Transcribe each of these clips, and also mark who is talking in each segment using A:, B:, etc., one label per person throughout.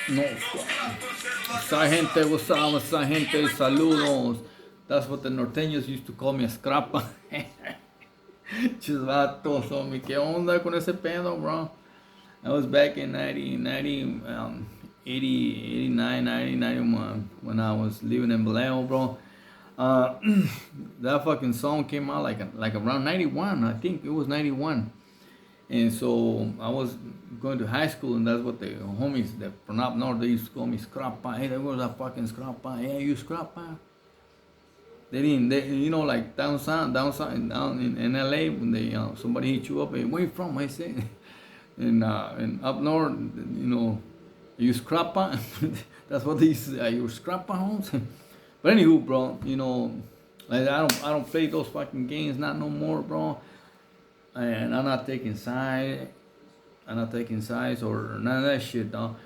A: No, esa gente gozaba, esa gente, saludos. That's what the Norteños used to call me, a scrapa. Chisvatos, homie, ¿qué onda con ese pedo, bro? I was back in 80, 89, 90, 91 when I was living in Vallejo, bro. That fucking song came out like around 91, I think it was 91. And so I was going to high school, and that's what the homies that from up north, they used to call me Scrappa. Hey, there was a fucking Scrappa. Hey, you Scrappa? They didn't, like down in LA, when they somebody hit you up, hey, where you from? I say, and up north, you Scrappa. That's what they used to say. You Scrappa, homes. But anywho, bro, like I don't play those fucking games, not no more, bro. And I'm not taking sides. I'm not taking sides or none of that shit, dog.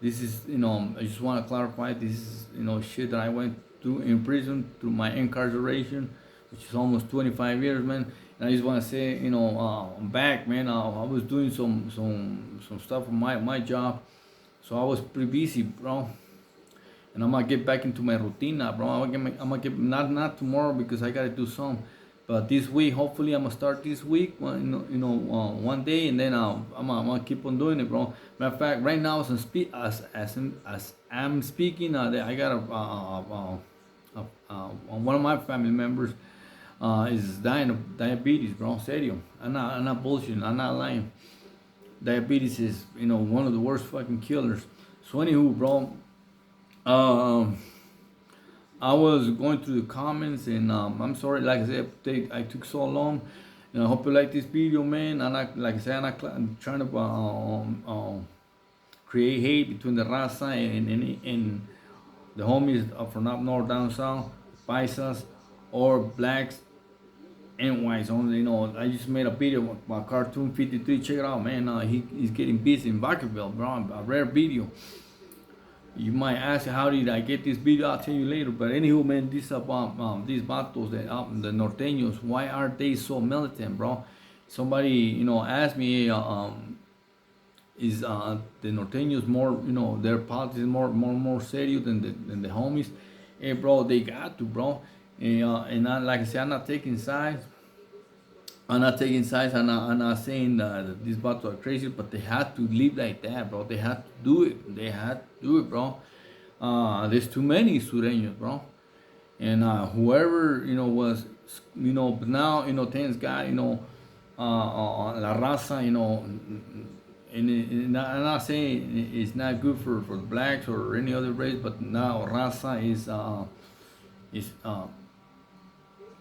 A: This is, I just want to clarify. This is, shit that I went through in prison through my incarceration, which is almost 25 years, man. And I just want to say, I'm back, man. I was doing some stuff for my job, so I was pretty busy, bro. And I'm gonna get back into my routine now, bro. I'm gonna get not tomorrow because I gotta do some. But this week, hopefully, I'm gonna start this week, one day, and then I'm gonna keep on doing it, bro. Matter of fact, right now, as I'm speaking, I got one of my family members is dying of diabetes, bro. Serio, I'm not bullshitting, I'm not lying. Diabetes is, one of the worst fucking killers. So anywho, bro, I was going through the comments, and I'm sorry, like I said, I took so long. I hope you like this video, man. I'm not, like I said, I'm not trying to create hate between the raza and the homies from up north, down south, paisas, or blacks and whites. Only, I just made a video about Cartoon 53. Check it out, man. He's getting busy in Vacaville, bro. A rare video. You might ask, how did I get this video? I'll tell you later. But anywho, man, this about these vatos, the Norteños, why are they so militant, bro? Somebody, asked me, is the Norteños more, their politics is more serious than the homies? Hey, bro, they got to, bro. And like I said, I'm not taking sides. I'm not saying that these bots are crazy, but they had to live like that, bro. They had to do it. Bro. There's too many Sureños, bro. And whoever, was, but now, thanks God, La Raza, and I'm not saying it's not good for the blacks or any other race, but now Raza is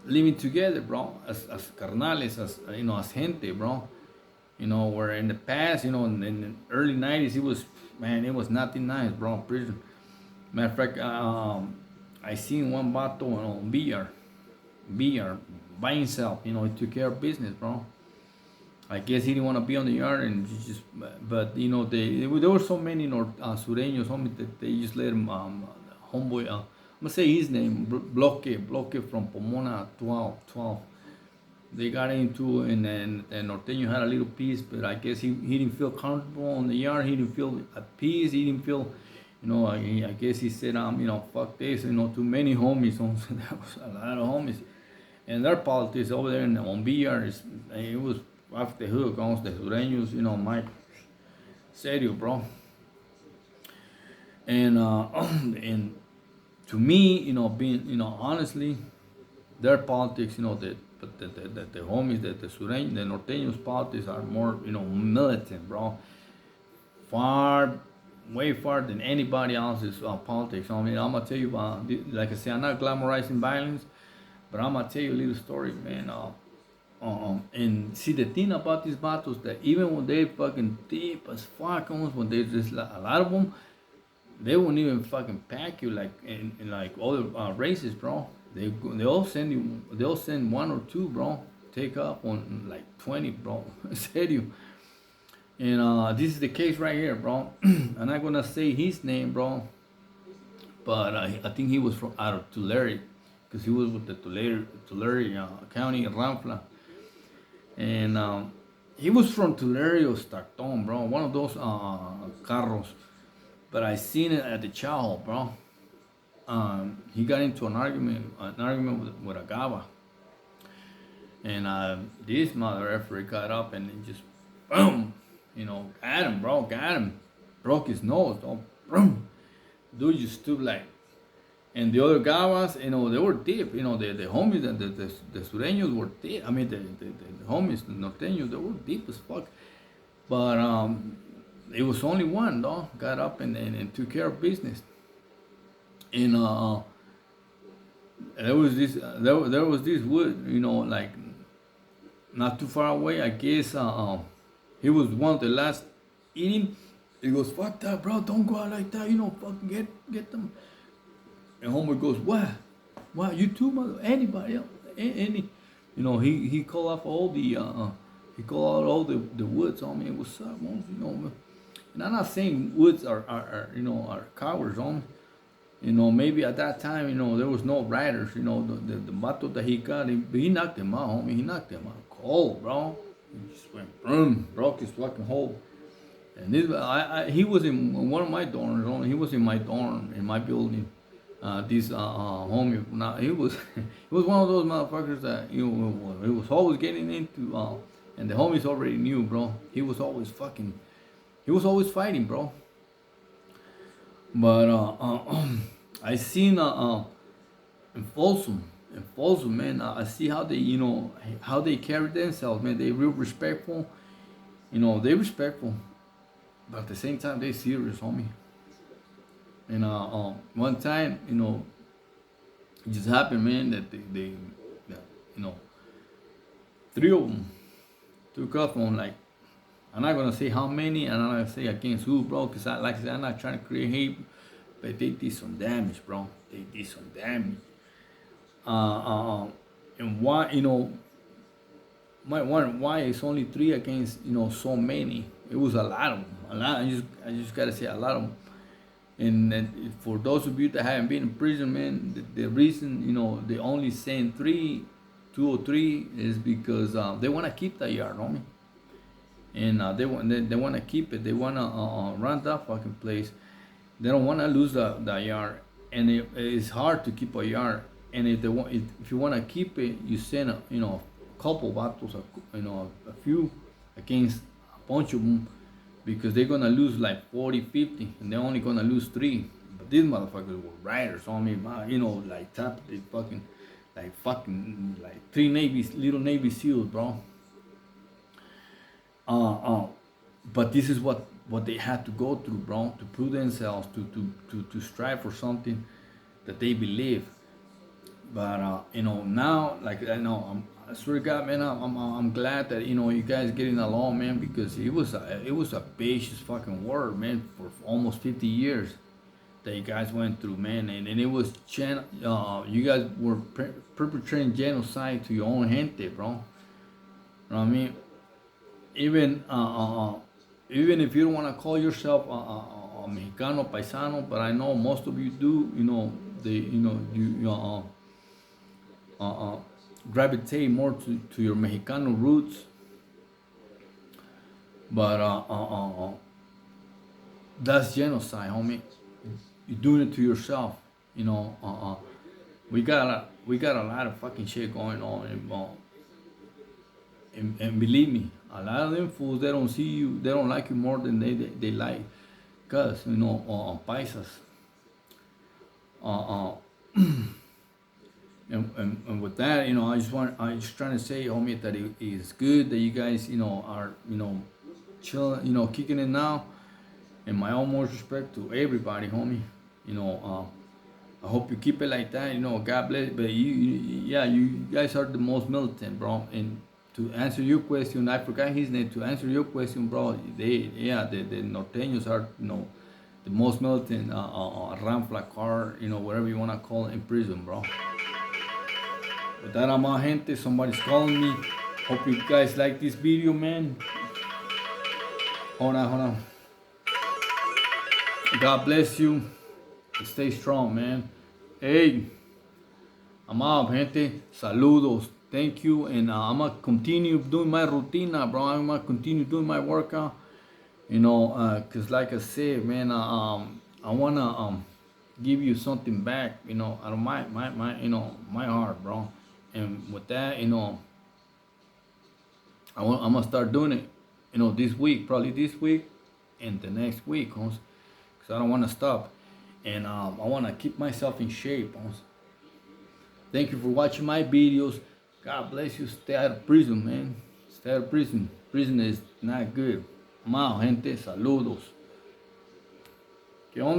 A: living together, bro, as carnales, as gente, bro. Where in the past, in the early 90s, it was nothing nice, bro, prison. Matter of fact, I seen one vato on BR, by himself, he took care of business, bro. I guess he didn't want to be on the yard, and but there were so many Sureños, homie, that they just let him, homeboy, I'm gonna say his name, Bloque from Pomona 12. They got into, and Norteño had a little piece, but I guess he didn't feel comfortable on the yard. He didn't feel at peace. He didn't feel, I guess he said, fuck this, too many homies. That was a lot of homies. And their politics over there on BR, it was off the hook, almost the Sureños, Mike. Serio, bro. And to me, being, honestly, their politics, the homies, the Sureños, the Norteños politics are more, militant, bro. Way far than anybody else's politics. I mean, I'm gonna tell you, like I said, I'm not glamorizing violence, but I'm gonna tell you a little story, man. And see, the thing about these battles, that even when they fucking deep as fuck, almost when there's just a lot of them, they won't even fucking pack you like in like other races, bro. They'll send one or two, bro. Take up on like 20, bro. Serio. And this is the case right here, bro. I'm not gonna say his name, bro, but I think he was out of Tulare. because he was with the Tulare County in Ramfla. And he was from Tulare or Stockton, bro. One of those carros. But I seen it at the chow, bro. He got into an argument with a gaba. And this mother effer got up and it just boom, got him, bro, got him, broke his nose, boom, dude just stood like, and the other gabas, they were deep, the homies and the sureños were deep. I mean the homies, the norteños, they were deep as fuck, but it was only one, dog, got up and took care of business, and there was this wood, like not too far away. I guess he was one of the last eating. He goes, fuck that, bro, don't go out like that, fucking get them. And homeboy goes, what, you too, mother, anybody else, any, he called off all the, he called out all the woods on me. What's up, man? And I'm not saying woods are cowards on me. Maybe at that time, there was no riders, the vato that he got, he knocked him out, homie. He knocked him out cold, bro. He just went, boom, broke his fucking hole. And this, he was in one of my dorms, homie. He was in my dorm, in my building. This homie, now he was, he was one of those motherfuckers that, he was always getting into, and the homies already knew, bro. He was always fighting, bro. But I seen in Folsom, man. I see how they, how they carry themselves, man. They real respectful, they respectful, but at the same time they serious, homie. And one time, it just happened, man, that they three of them took off on, like, I'm not gonna say how many, and I'm not gonna say against who, bro, because like I said, I'm not trying to create hate, but they did some damage, bro. They did some damage. And why, might wonder why it's only three against, so many. It was a lot of them. A lot. I just gotta say a lot of them. And for those of you that haven't been in prison, man, the reason, they only send 2 or 3 is because they want to keep that yard, homie. And they want to keep it. They want to run that fucking place. They don't want to lose the yard, and it's hard to keep a yard. And if you want to keep it, you send a couple battles, a few against a bunch of them, because they're gonna lose like 40, 50, and they're only gonna lose 3. But these motherfuckers were riders on me, like top, they fucking like 3 little Navy SEALs, bro. But this is what they had to go through, bro, to prove themselves, to strive for something that they believe. But now, like, I swear to God, man, I'm glad that you guys getting along, man, because it was a vicious fucking war, man, for almost 50 years that you guys went through, man, and it was you guys were perpetrating genocide to your own gente, bro. You know what I mean? Even if you don't want to call yourself a Mexicano paisano, but I know most of you do, you gravitate more to your Mexicano roots. But that's genocide, homie. You're doing it to yourself. We got a lot of fucking shit going on, and believe me, a lot of them fools, they don't see you, they don't like you more than they like us, paisas. And with that, I just trying to say, homie, that it is good that you guys, are, chilling, kicking it now. And my utmost respect to everybody, homie. I hope you keep it like that. God bless. But you guys are the most militant, bro. And to answer your question, I forgot his name. To answer your question, bro, the Norteños are, the most militant, Ramfla car, whatever you wanna call it, in prison, bro. With that, I'm out, gente. Somebody's calling me. Hope you guys like this video, man. Hold on. God bless you. Stay strong, man. Hey, I'm out, gente. Saludos. Thank you. And I'm going to continue doing my routine, bro. I'm going to continue doing my workout. Because like I said, man, I want to give you something back, out of my heart, bro. And with that, I'm going to start doing it, this week, probably this week and the next week, because I don't want to stop. And I want to keep myself in shape. Thank you for watching my videos. God bless you. Stay out of prison, man. Stay out of prison. Prison is not good. I'm out, gente. Saludos.